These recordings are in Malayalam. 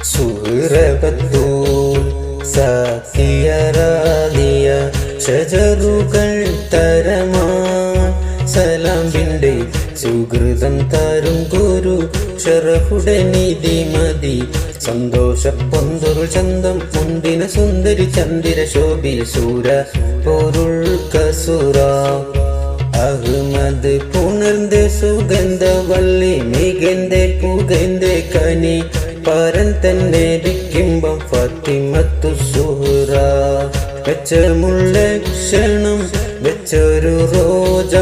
സുഹൃബത്തൂൽ സാക്കിയറാലിയ ഷജറുകൾ തരമാ സലാമിൻ്റെ സുഹൃതം തരും ഗുരു ഷറഫുടെ നിധി മതി സന്തോഷ പൊന്തൊരു ചന്തം മുന്തിന സുന്ദരി ചന്ദ്ര ശോഭി സൂര പൊരുൾ കസുര അഹ്മദ് പുണർந்த സുഗന്ധ വള്ളി മികந்த പുകந்த കനി പരൻ തന്നെ വിക്കിമ്പം ഫാത്തിമത്തു സുഹ്റ വെച്ച മുല്ലക്ഷണം വെച്ചൊരു റോജ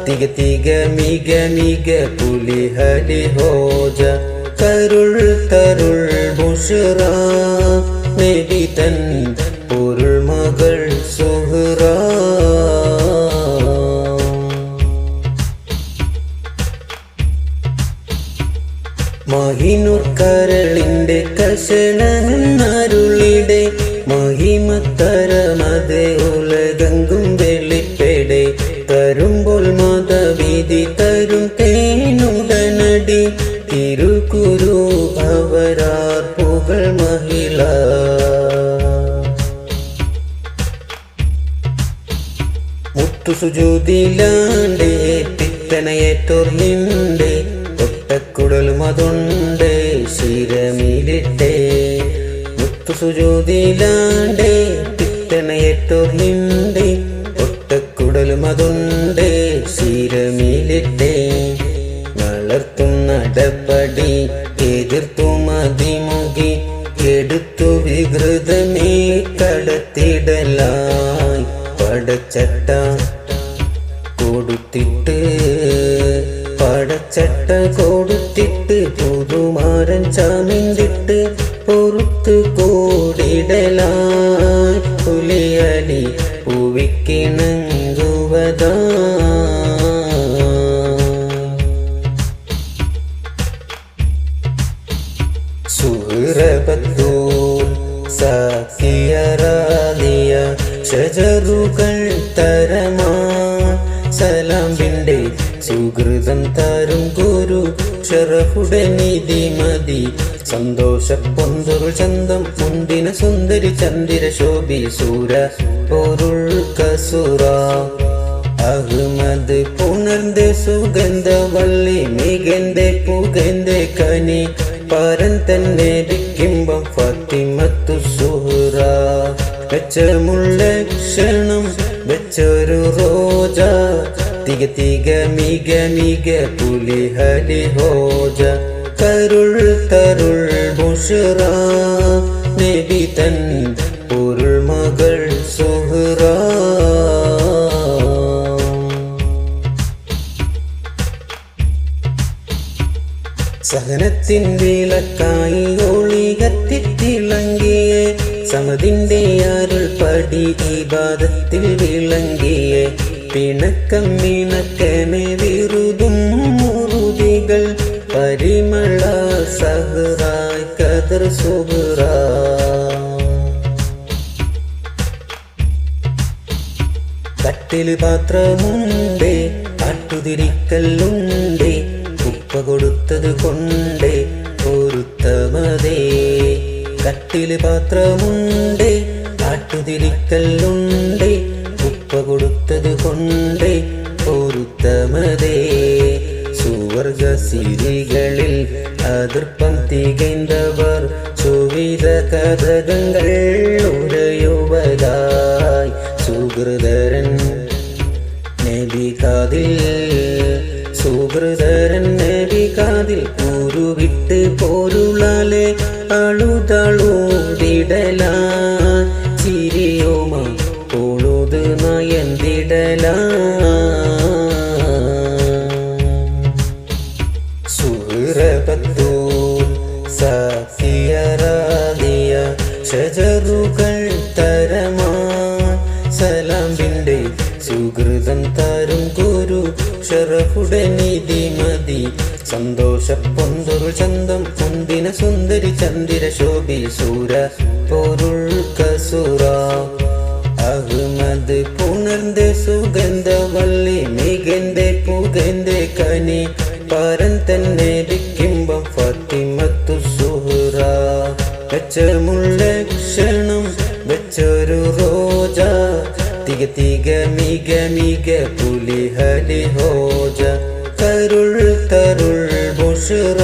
തിക തിക മിക മിക പുലി ഹലി ഹോജ കരുൾ തരുൾ ബുഷ്റ നബി തൻ പൊരുൾ മകൾ സുഹ്റ മഹിനൂർ കരളിൻ്റെ കഷണരുളിടെ മഹിമത്തരമത് ഉലകങ്കും വെളിപ്പെടെ തരുമ്പോൾ മതവിധി തരും തേനുടനടി തിരുകുരു അവരാർ പുകൾ മഹിള മുത്തു സുജൂദിലാണ്ടേ പിത്തനയേറ്റോർലിണ്ടേ ഒട്ടക്കുടലും അതുണ്ട് ശിരമിലിട്ടേ മുത്തു സുജൂദിലാണ്ടേ പിത്തനയേറ്റോർലിണ്ടേ ഒട്ടക്കുടലും അതുണ്ട് ശിരമിലിട്ടേ വളർത്തും നടപടി എതിർത്തു മതിമുഖി എടുത്തു വികൃതമേ കടത്തിടലായി പടച്ചട്ട കൊടുത്തിട്ട് പടച്ചട്ട കൊടുത്തിട്ട് പുതുമാരൻ ചാമിണ്ടിട്ട് പൊറുത്ത് കൂടിടലായി പുലിയലി പൂവിക്കിണങ്ങുവതാ സുഹൃബത്തൂൽ സാക്കിയറാലിയ ഷജറുകൾ തരമാ സലാമിൻ്റെ സുഹൃതം തരും ഗുരു ഷറഫുടെ നിധി മതി സന്തോഷ പൊന്തൊരു ചന്തം മുന്തിന സുന്ദരി ചന്ദ്ര ശോഭി സൂര പൊരുൾ കസുര അഹ്മദ് പുണർந்த സുഗന്ധ വള്ളി മികந்த പുകந்த കനി പരൻ തന്നെ വിക്കിമ്പം ഫാത്തിമത്തു സുഹ്റ വെച്ച മുല്ലക്ഷണം വെച്ചൊരു റോജ തിക തിക മിക മിക പുലി ഹലി ഹോജ കരുൾ തരുൾ ബുഷ്റ നബി തൻ പൊരുൾ മകൾ സുഹ്റ സഹനത്തിൻ വിളക്കായി ഒളി കത്തിത്തിളങ്ങിയ സമതിൻ്റെ അരുൾ പടി ഇബാദത്തിൽ വിളങ്ങിയ പിണക്കം മിണക്കനെ വിറുതും മുറുതികൾ പരിമള സഹറായ് കദർ സുഹ്റ തട്ടില് പാത്രമുണ്ടേ കാട്ടുതിരിക്കല്ലുണ്ടേ ഉപ്പ കൊടുത്തത് കൊണ്ടേ പൊരുത്തമതേ കട്ടില് പാത്രമുണ്ടേ കാട്ടുതിരിക്കല്ലുണ്ടേ ഉപ്പ കൊടുത്തത് കൊണ്ടേ പൊരുത്തമതേ സുവർഗ സിരികളിൽ അതിർപ്പം തികൈന്തവർ സുവിധ കഥകങ്ങൾ ഉരയുവതായി സുഹൃദരൻ നബി കാതിൽ സുഹൃദരൻ നബി കാതിൽ ഉരുവിട്ട് പോരുളാലെ അളുതളൂതിടല ചിരിയോമ പൊളുത് നയന്തിടല സുഹൃബത്തൂൽ സാക്കിയറാലിയ ഷജറുകൾ തരമാ സലാമിൻ്റെ സുഹൃതം തരും ഗുരു ഷറഫുടെ നിധി മതി സന്തോഷ പൊന്തൊരു ചന്തം മുന്തിന സുന്ദരി ചന്ദ്ര ശോഭി സൂര പൊരുൾ കസുര അഹ്മദ് പുണർந்த സുഗന്ധ വള്ളി മികந்த പുകந்த കനി പരൻ തന്നെ വിക്കിമ്പം ഫാത്തിമത്തു സുഹ്റ പച്ചമുല്ലക്ഷണം വെച്ചൊരു റോജ തിക തിക മിക മിക പുലിഹലി ഹോജ കരുൾ തരുൾ ബുഷ്റ